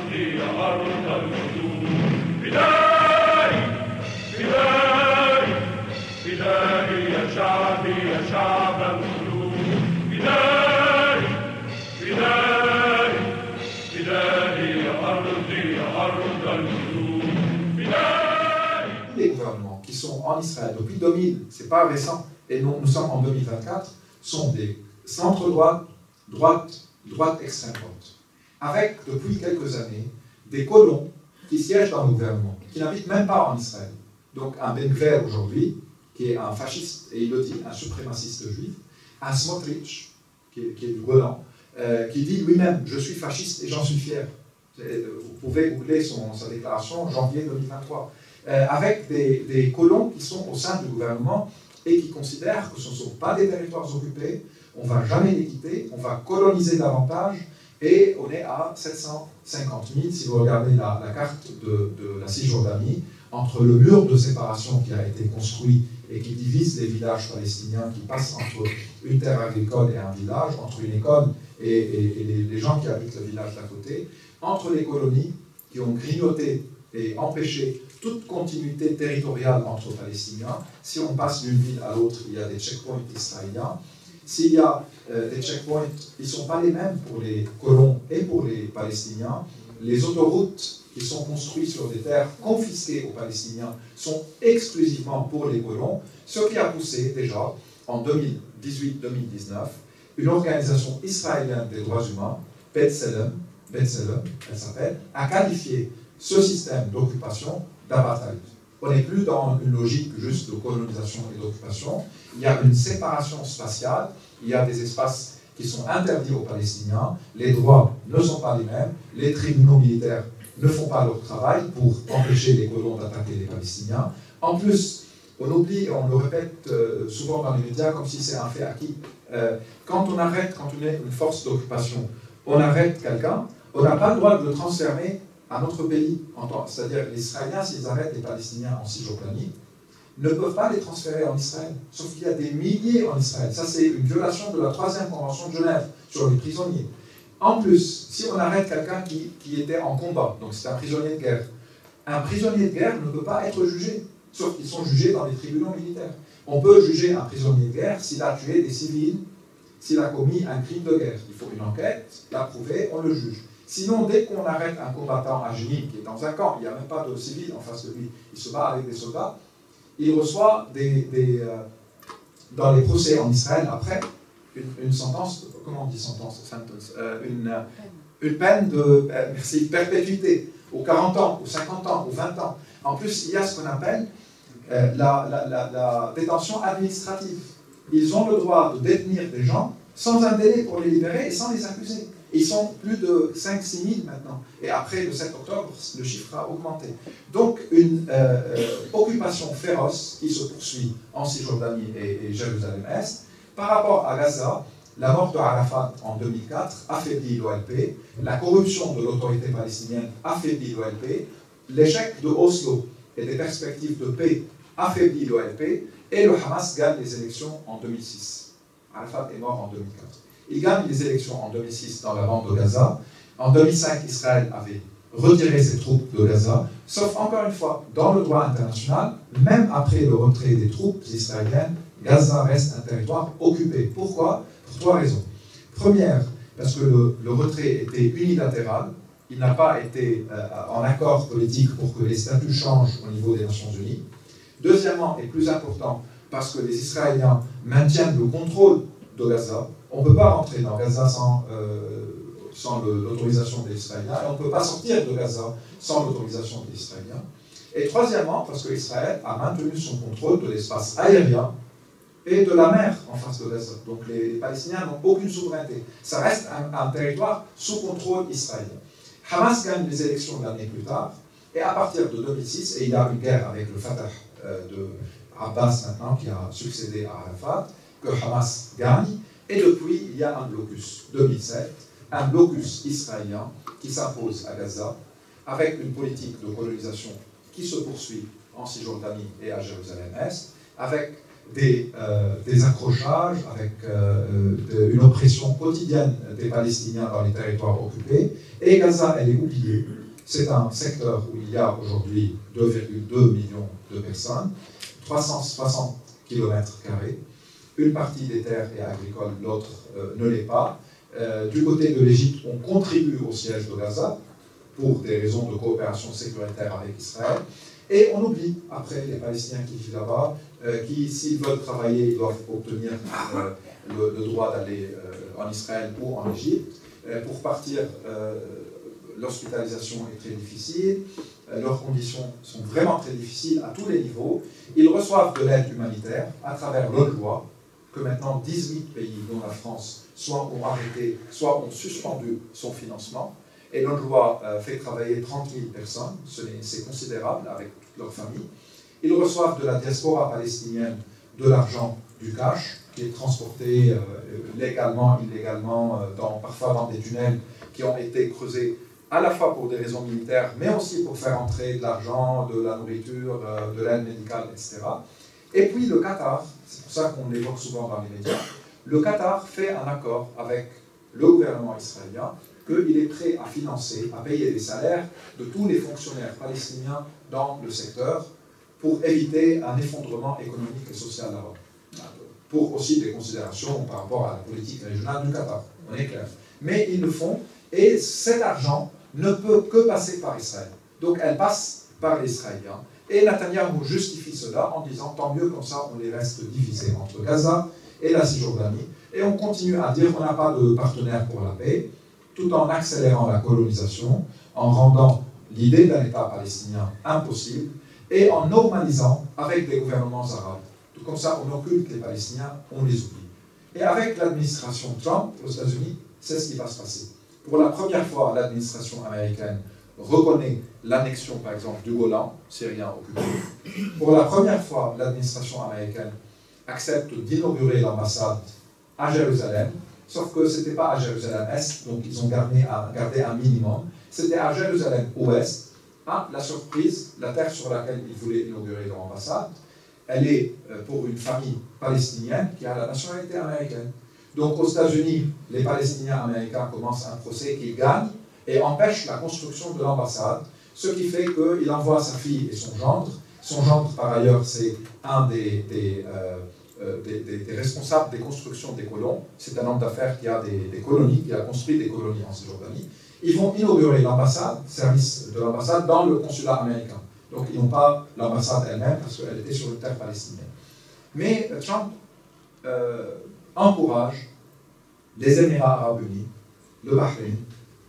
أرضي أرض الهدوء فدائي فدائي فدائي يا شعبي يا شعب القلوب فدائي فدائي فدائي يا أرضي أرض الهدوء فدائي. Les gouvernements qui sont en Israël depuis 2000, c'est pas récent, et nous sommes en 2024, sont des centre-droite, droite extrême droite, avec depuis quelques années des colons qui siègent dans le gouvernement, qui n'habitent même pas en Israël. Donc un Ben Gvir aujourd'hui, qui est un fasciste, et il le dit, un suprémaciste juif, un Smotrich, qui est du Golan, qui dit lui-même « Je suis fasciste et j'en suis fier ». Vous pouvez googler sa déclaration janvier 2023. Avec des colons qui sont au sein du gouvernement et qui considèrent que ce ne sont pas des territoires occupés, on ne va jamais les quitter, on va coloniser davantage, et on est à 750 000, si vous regardez la carte de la Cisjordanie, entre le mur de séparation qui a été construit et qui divise les villages palestiniens, qui passe entre une terre agricole et un village, entre une école et les gens qui habitent le village d'à côté, entre les colonies qui ont grignoté et empêché toute continuité territoriale entre Palestiniens. Si on passe d'une ville à l'autre, il y a des checkpoints israéliens. S'il y a des checkpoints, ils ne sont pas les mêmes pour les colons et pour les Palestiniens. Les autoroutes qui sont construites sur des terres confisquées aux Palestiniens sont exclusivement pour les colons, ce qui a poussé déjà, en 2018-2019, une organisation israélienne des droits humains, B'Tselem, elle s'appelle, a qualifié ce système d'occupation d'apartheid. On n'est plus dans une logique juste de colonisation et d'occupation. Il y a une séparation spatiale, il y a des espaces qui sont interdits aux Palestiniens, les droits ne sont pas les mêmes, les tribunaux militaires ne font pas leur travail pour empêcher les colons d'attaquer les Palestiniens. En plus, on oublie, on le répète souvent dans les médias comme si c'est un fait acquis. Quand on est une force d'occupation, on arrête quelqu'un, on n'a pas le droit de le transférer à notre pays. C'est-à-dire les Israéliens, s'ils arrêtent les Palestiniens en Cisjordanie, ne peuvent pas les transférer en Israël. Sauf qu'il y a des milliers en Israël. Ça, c'est une violation de la 3e Convention de Genève sur les prisonniers. En plus, si on arrête quelqu'un qui était en combat, donc c'est un prisonnier de guerre, un prisonnier de guerre ne peut pas être jugé, sauf qu'ils sont jugés dans les tribunaux militaires. On peut juger un prisonnier de guerre s'il a tué des civils, s'il a commis un crime de guerre. Il faut une enquête, l'approuver, on le juge. Sinon, dès qu'on arrête un combattant à Jenin, qui est dans un camp, il n'y a même pas de civil en face de lui, il se bat avec des soldats, il reçoit dans les procès en Israël, après, une sentence, comment on dit sentence, une peine de perpétuité, aux 40 ans, aux 50 ans, aux 20 ans. En plus, il y a ce qu'on appelle la détention administrative. Ils ont le droit de détenir des gens sans un délai pour les libérer et sans les accuser. Ils sont plus de 5-6 000 maintenant. Et après le 7 octobre, le chiffre a augmenté. Donc une occupation féroce qui se poursuit en Cisjordanie et Jérusalem-Est. Par rapport à Gaza, la mort de Arafat en 2004 affaiblit l'OLP, la corruption de l'autorité palestinienne affaiblit l'OLP, l'échec de Oslo et des perspectives de paix affaiblit l'OLP, et le Hamas gagne les élections en 2006. Arafat est mort en 2004. Il gagne les élections en 2006 dans la bande de Gaza. En 2005, Israël avait retiré ses troupes de Gaza, sauf encore une fois, dans le droit international, même après le retrait des troupes israéliennes, Gaza reste un territoire occupé. Pourquoi? Pour 3 raisons. Première, parce que le retrait était unilatéral, il n'a pas été en accord politique pour que les statuts changent au niveau des Nations Unies. Deuxièmement, et plus important, parce que les Israéliens maintiennent le contrôle de Gaza. On ne peut pas rentrer dans Gaza sans l'autorisation des Israéliens, et on ne peut pas sortir de Gaza sans l'autorisation des Israéliens. Et troisièmement, parce que Israël a maintenu son contrôle de l'espace aérien et de la mer en face de Gaza. Donc les Palestiniens n'ont aucune souveraineté. Ça reste un territoire sous contrôle israélien. Hamas gagne les élections l'année plus tard, et à partir de 2006, et il y a une guerre avec le Fatah de Abbas maintenant, qui a succédé à Arafat, que Hamas gagne, et depuis, il y a un blocus, 2007, un blocus israélien qui s'impose à Gaza, avec une politique de colonisation qui se poursuit en Cisjordanie et à Jérusalem-Est, avec des accrochages, avec une oppression quotidienne des Palestiniens dans les territoires occupés, et Gaza, elle est oubliée. C'est un secteur où il y a aujourd'hui 2,2 millions de personnes, 360 km². Une partie des terres est agricole, l'autre ne l'est pas. Du côté de l'Égypte, on contribue au siège de Gaza pour des raisons de coopération sécuritaire avec Israël. Et on oublie, après, les Palestiniens qui vivent là-bas, qui, s'ils veulent travailler, ils doivent obtenir le droit d'aller en Israël ou en Égypte. Pour partir, l'hospitalisation est très difficile, leurs conditions sont vraiment très difficiles à tous les niveaux. Ils reçoivent de l'aide humanitaire à travers l'ONU, que maintenant 18 pays, dont la France, soit ont arrêté, soit ont suspendu son financement. Et l'ONU fait travailler 30 000 personnes, c'est considérable avec toute leur famille. Ils reçoivent de la diaspora palestinienne de l'argent, du cash, qui est transporté légalement, illégalement, parfois dans des tunnels qui ont été creusés à la fois pour des raisons militaires, mais aussi pour faire entrer de l'argent, de la nourriture, de l'aide médicale, etc. Et puis le Qatar, c'est pour ça qu'on l'évoque souvent dans les médias, le Qatar fait un accord avec le gouvernement israélien qu'il est prêt à financer, à payer les salaires de tous les fonctionnaires palestiniens dans le secteur pour éviter un effondrement économique et social là-bas. Pour aussi des considérations par rapport à la politique régionale du Qatar, on est clair. Mais ils le font, et cet argent ne peut que passer par Israël. Donc elle passe par les Israéliens. Et Netanyahou justifie cela en disant tant mieux, comme ça on les reste divisés entre Gaza et la Cisjordanie. Et on continue à dire qu'on n'a pas de partenaire pour la paix, tout en accélérant la colonisation, en rendant l'idée d'un État palestinien impossible, et en normalisant avec des gouvernements arabes. Tout comme ça, on occulte les Palestiniens, on les oublie. Et avec l'administration Trump aux États-Unis, c'est ce qui va se passer. Pour la première fois, l'administration américaine reconnaît l'annexion, par exemple, du Golan, syrien occupé. Pour la première fois, l'administration américaine accepte d'inaugurer l'ambassade à Jérusalem, sauf que ce n'était pas à Jérusalem-Est, donc ils ont gardé un minimum. C'était à Jérusalem-Ouest. Ah, la surprise, la terre sur laquelle ils voulaient inaugurer leur ambassade, elle est pour une famille palestinienne qui a la nationalité américaine. Donc aux États-Unis, les Palestiniens américains commencent un procès qu'ils gagnent et empêchent la construction de l'ambassade, ce qui fait qu'il envoie sa fille et son gendre. Son gendre, par ailleurs, c'est un des responsables des constructions des colons. C'est un homme d'affaires qui a des colonies, qui a construit des colonies en Cisjordanie. Ils vont inaugurer l'ambassade, service de l'ambassade, dans le consulat américain. Donc ils n'ont pas l'ambassade elle-même parce qu'elle était sur une terre palestinienne. Mais Trump encourage les Émirats arabes unis, le Bahreïn,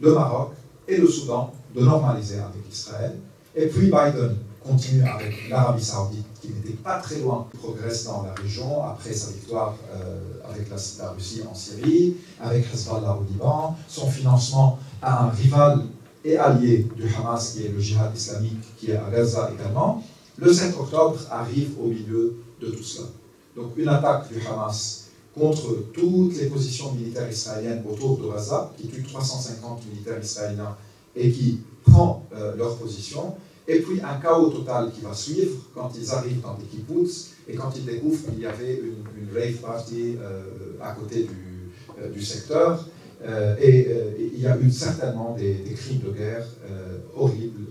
le Maroc et le Soudan de normaliser avec Israël. Et puis Biden continue avec l'Arabie saoudite, qui n'était pas très loin, progresse dans la région après sa victoire avec la Russie en Syrie, avec Hezbollah au Liban, son financement à un rival et allié du Hamas, qui est le djihad islamique, qui est à Gaza également. Le 7 octobre arrive au milieu de tout cela. Donc une attaque du Hamas contre toutes les positions militaires israéliennes autour de Gaza, qui tue 350 militaires israéliens et qui prend leur position, et puis un chaos total qui va suivre quand ils arrivent dans des kibbutz et quand ils découvrent qu'il y avait une rave party à côté du secteur. Il y a eu certainement des crimes de guerre horribles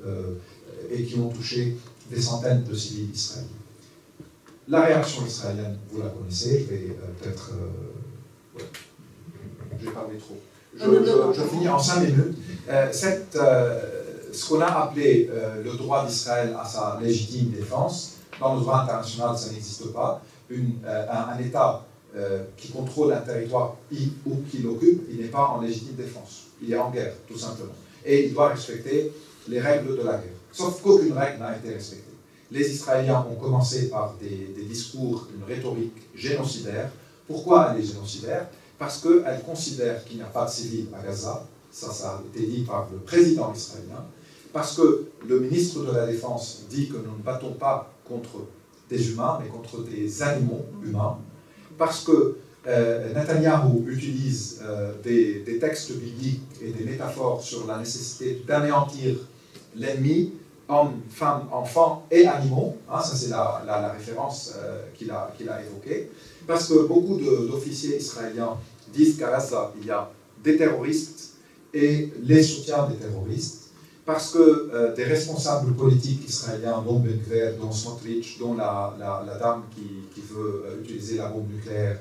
et qui ont touché des centaines de civils israéliens. La réaction israélienne, vous la connaissez, je vais peut-être... ouais. J'ai parlé trop. Je finis en 5 minutes. Ce qu'on a appelé le droit d'Israël à sa légitime défense, dans le droit international, ça n'existe pas. Un État qui contrôle un territoire ou qui l'occupe, il n'est pas en légitime défense. Il est en guerre, tout simplement. Et il doit respecter les règles de la guerre. Sauf qu'aucune règle n'a été respectée. Les Israéliens ont commencé par des discours, une rhétorique génocidaire. Pourquoi elle est génocidaire? Parce qu'elle considère qu'il n'y a pas de civils à Gaza. Ça a été dit par le président israélien. Parce que le ministre de la Défense dit que nous ne battons pas contre des humains, mais contre des animaux humains. Parce que Netanyahou utilise des textes bibliques et des métaphores sur la nécessité d'anéantir l'ennemi, hommes, femmes, enfants et animaux. Hein, ça, c'est la référence qu'il a évoquée. Parce que beaucoup d'officiers israéliens disent qu'à Gaza, il y a des terroristes et les soutiens des terroristes. parce que des responsables politiques israéliens, dont Ben Gvir, dont Smotrich, dont la dame qui veut utiliser la bombe nucléaire,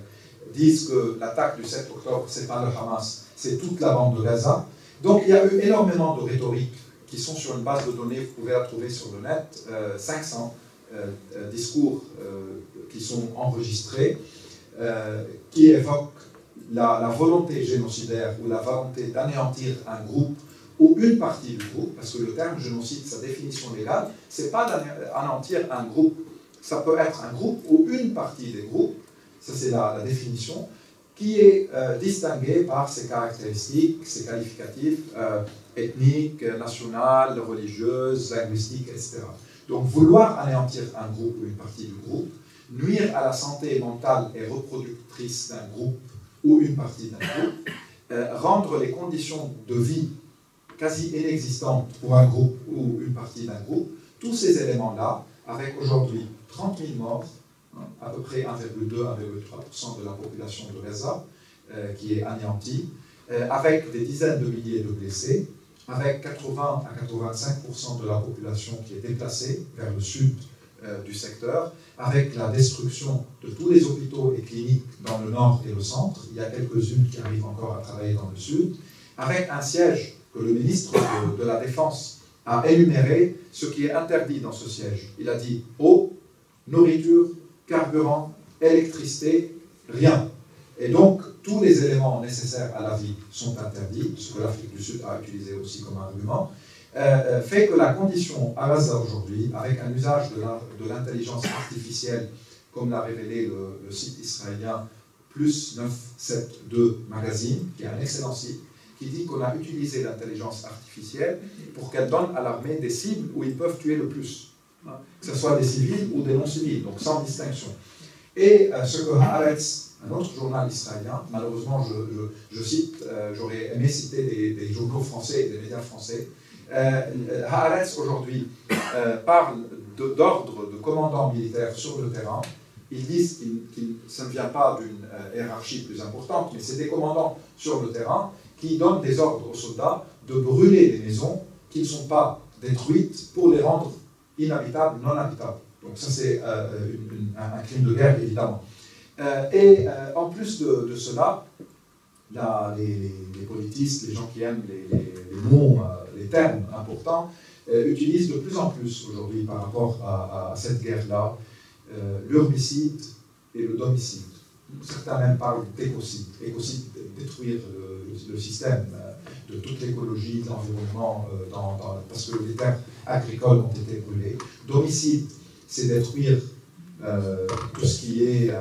disent que l'attaque du 7 octobre, ce n'est pas le Hamas, c'est toute la bande de Gaza. Donc il y a eu énormément de rhétorique qui sont sur une base de données, vous pouvez la trouver sur le net, 500 discours qui sont enregistrés, qui évoquent la volonté génocidaire ou la volonté d'anéantir un groupe ou une partie du groupe, parce que le terme génocide, sa définition légale, ce n'est pas d'anéantir un groupe, ça peut être un groupe ou une partie des groupes, ça c'est la définition, qui est distinguée par ses caractéristiques, ses qualificatifs ethniques, nationales, religieuses, linguistiques, etc. Donc vouloir anéantir un groupe ou une partie du groupe, nuire à la santé mentale et reproductrice d'un groupe ou une partie d'un groupe, rendre les conditions de vie quasi inexistantes pour un groupe ou une partie d'un groupe, tous ces éléments-là, avec aujourd'hui 30 000 morts, à peu près 1,2-1,3% de la population de Gaza qui est anéantie, avec des dizaines de milliers de blessés, avec 80 à 85% de la population qui est déplacée vers le sud du secteur, avec la destruction de tous les hôpitaux et cliniques dans le nord et le centre, il y a quelques-unes qui arrivent encore à travailler dans le sud, avec un siège que le ministre de la Défense a énuméré, ce qui est interdit dans ce siège. Il a dit eau, nourriture, carburant, électricité, rien. Et donc, tous les éléments nécessaires à la vie sont interdits, ce que l'Afrique du Sud a utilisé aussi comme argument, fait que la condition à Gaza aujourd'hui, avec un usage de l'intelligence artificielle, comme l'a révélé le site israélien Plus 972 Magazine, qui est un excellent site, qui dit qu'on a utilisé l'intelligence artificielle pour qu'elle donne à l'armée des cibles où ils peuvent tuer le plus, que ce soit des civils ou des non-civils, donc sans distinction. Et ce que Haaretz, un autre journal israélien, malheureusement je cite, j'aurais aimé citer des journaux français et des médias français, Haaretz aujourd'hui parle d'ordre de commandants militaires sur le terrain. Ils disent que ça ne vient pas d'une hiérarchie plus importante, mais c'est des commandants sur le terrain qui donnent des ordres aux soldats de brûler les maisons qui ne sont pas détruites pour les rendre inhabitables, non habitables. Donc ça c'est un crime de guerre évidemment. En plus de cela, les politistes, les gens qui aiment les mots, les termes importants, utilisent de plus en plus aujourd'hui par rapport à cette guerre-là l'herbicide et le domicide. Certains même parlent d'écocide. Écocide, détruire le système de toute l'écologie, de l'environnement, parce que les terres agricoles ont été brûlées. Domicide, c'est détruire tout ce qui est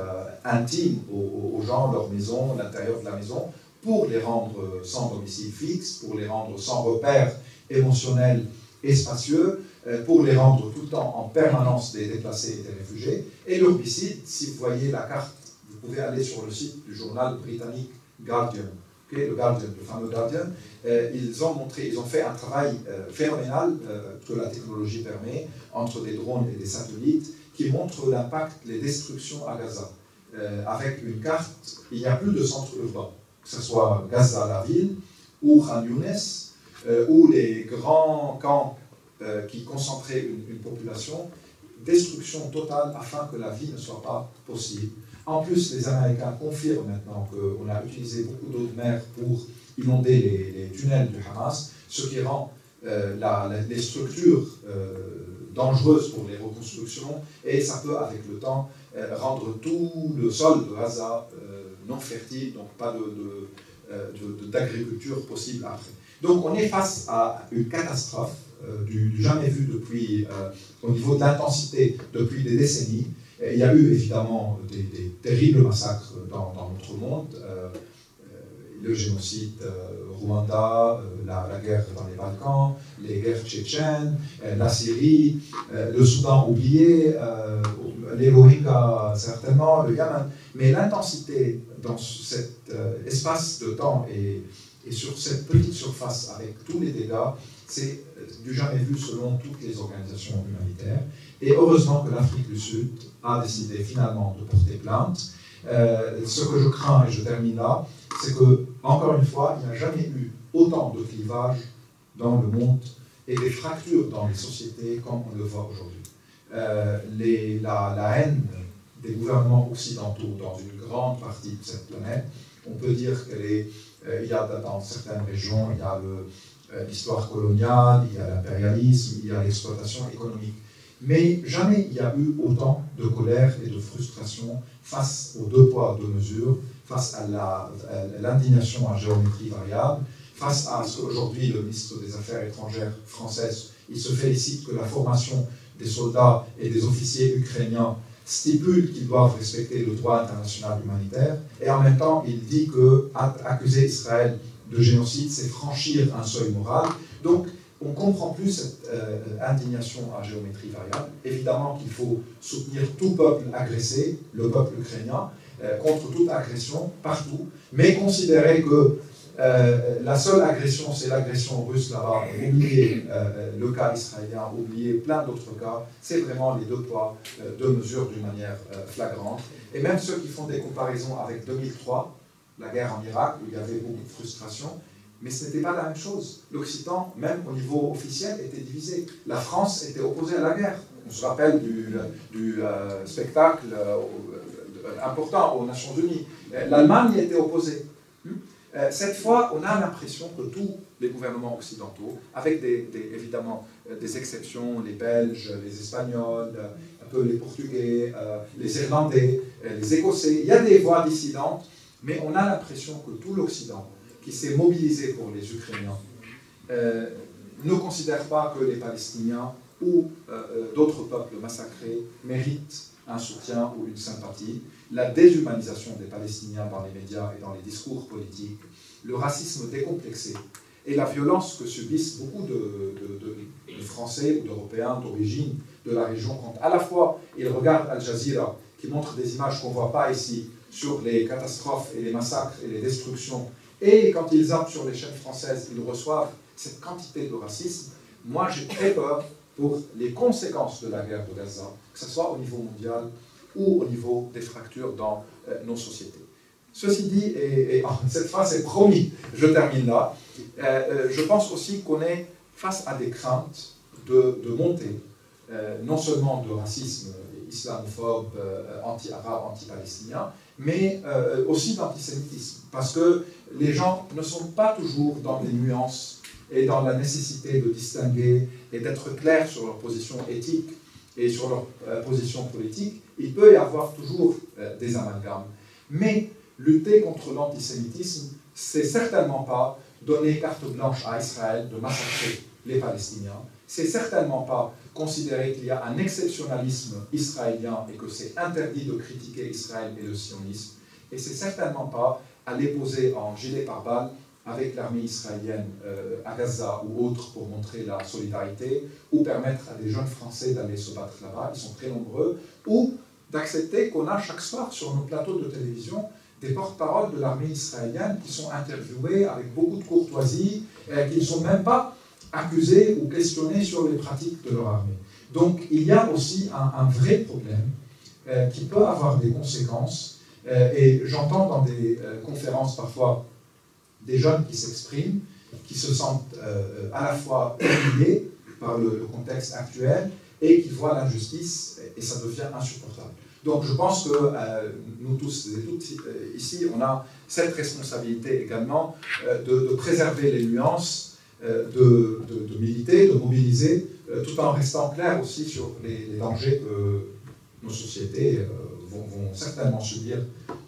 intime aux gens, leur maison, l'intérieur de la maison, pour les rendre sans domicile fixe, pour les rendre sans repère émotionnel et spacieux, pour les rendre tout le temps en permanence des déplacés et des réfugiés. Et l'herbicide, si vous voyez la carte, vous pouvez aller sur le site du journal britannique Guardian, le Guardian, le fameux Guardian. Ils ont fait un travail phénoménal que la technologie permet, entre des drones et des satellites, qui montre l'impact, les destructions à Gaza. Avec une carte, il n'y a plus de centre urbain, que ce soit Gaza, la ville, ou Khan Younes, ou les grands camps qui concentraient une population, destruction totale afin que la vie ne soit pas possible. En plus, les Américains confirment maintenant qu'on a utilisé beaucoup d'eau de mer pour inonder les tunnels du Hamas, ce qui rend les structures dangereuses pour les reconstructions, et ça peut, avec le temps, rendre tout le sol de Gaza non fertile, donc pas d'agriculture possible après. Donc on est face à une catastrophe du jamais vu depuis, au niveau de l'intensité depuis des décennies. Et il y a eu évidemment des terribles massacres dans notre monde, le génocide Rwanda, la guerre dans les Balkans, les guerres tchétchènes, la Syrie, le Soudan oublié, les Rohingyas certainement, le Yémen. Mais l'intensité dans cet espace de temps et sur cette petite surface avec tous les dégâts, c'est du jamais vu selon toutes les organisations humanitaires. Et heureusement que l'Afrique du Sud a décidé finalement de porter plainte. Ce que je crains, et je termine là, c'est que, encore une fois, il n'y a jamais eu autant de clivages dans le monde et des fractures dans les sociétés comme on le voit aujourd'hui. La haine des gouvernements occidentaux dans une grande partie de cette planète, on peut dire il y a dans certaines régions, il y a l'histoire coloniale, il y a l'impérialisme, il y a l'exploitation économique. Mais jamais il y a eu autant de colère et de frustration face aux deux poids, deux mesures, face à l'indignation à géométrie variable, face à ce qu'aujourd'hui le ministre des Affaires étrangères française, il se félicite que la formation des soldats et des officiers ukrainiens stipule qu'ils doivent respecter le droit international humanitaire, et en même temps il dit que accuser Israël de génocide, c'est franchir un seuil moral. Donc on ne comprend plus cette indignation à géométrie variable. Évidemment qu'il faut soutenir tout peuple agressé, le peuple ukrainien, contre toute agression, partout, mais considérer que la seule agression, c'est l'agression russe là-bas, oublier le cas israélien, oublier plein d'autres cas, c'est vraiment les deux poids, deux mesures d'une manière flagrante. Et même ceux qui font des comparaisons avec 2003, la guerre en Irak, où il y avait beaucoup de frustration, mais ce n'était pas la même chose. L'Occident, même au niveau officiel, était divisé. La France était opposée à la guerre. On se rappelle du spectacle important aux Nations Unies. L'Allemagne était opposée. Cette fois, on a l'impression que tous les gouvernements occidentaux, avec évidemment des exceptions, les Belges, les Espagnols, un peu les Portugais, les Irlandais, les Écossais, il y a des voix dissidentes, mais on a l'impression que tout l'Occident, qui s'est mobilisé pour les Ukrainiens, ne considère pas que les Palestiniens ou d'autres peuples massacrés méritent un soutien ou une sympathie. La déshumanisation des Palestiniens dans les médias et dans les discours politiques, le racisme décomplexé et la violence que subissent beaucoup de Français ou d'Européens d'origine de la région quand à la fois ils regardent Al Jazeera qui montre des images qu'on ne voit pas ici sur les catastrophes et les massacres et les destructions, et quand ils zappent sur les chaînes françaises, ils reçoivent cette quantité de racisme. Moi j'ai très peur pour les conséquences de la guerre de Gaza, que ce soit au niveau mondial ou au niveau des fractures dans nos sociétés. Ceci dit, et cette phrase est promis, je termine là, je pense aussi qu'on est face à des craintes de montée, non seulement de racisme islamophobe, anti-arabe, anti-palestinien, mais aussi d'antisémitisme, parce que les gens ne sont pas toujours dans des nuances et dans la nécessité de distinguer et d'être clairs sur leur position éthique et sur leur position politique. Il peut y avoir toujours des amalgames. Mais lutter contre l'antisémitisme, c'est certainement pas donner carte blanche à Israël de massacrer les Palestiniens. C'est certainement pas considérer qu'il y a un exceptionnalisme israélien et que c'est interdit de critiquer Israël et le sionisme. Et c'est certainement pas aller poser en gilet pare-balles avec l'armée israélienne à Gaza ou autre pour montrer la solidarité, ou permettre à des jeunes Français d'aller se battre là-bas, ils sont très nombreux, ou d'accepter qu'on a chaque soir sur nos plateaux de télévision des porte-paroles de l'armée israélienne qui sont interviewés avec beaucoup de courtoisie, qui ne sont même pas accusés ou questionnés sur les pratiques de leur armée. Donc il y a aussi un vrai problème qui peut avoir des conséquences, et j'entends dans des conférences parfois des jeunes qui s'expriment, qui se sentent à la fois humiliés par le contexte actuel et qui voient l'injustice, et ça devient insupportable. Donc je pense que nous tous et toutes ici, on a cette responsabilité également de préserver les nuances, de militer, de mobiliser, tout en restant clair aussi sur les dangers que nos sociétés vont certainement subir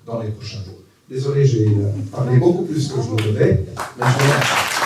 dans les prochains jours. Désolé, j'ai parlé beaucoup plus que je le devais, mais je vous remercie.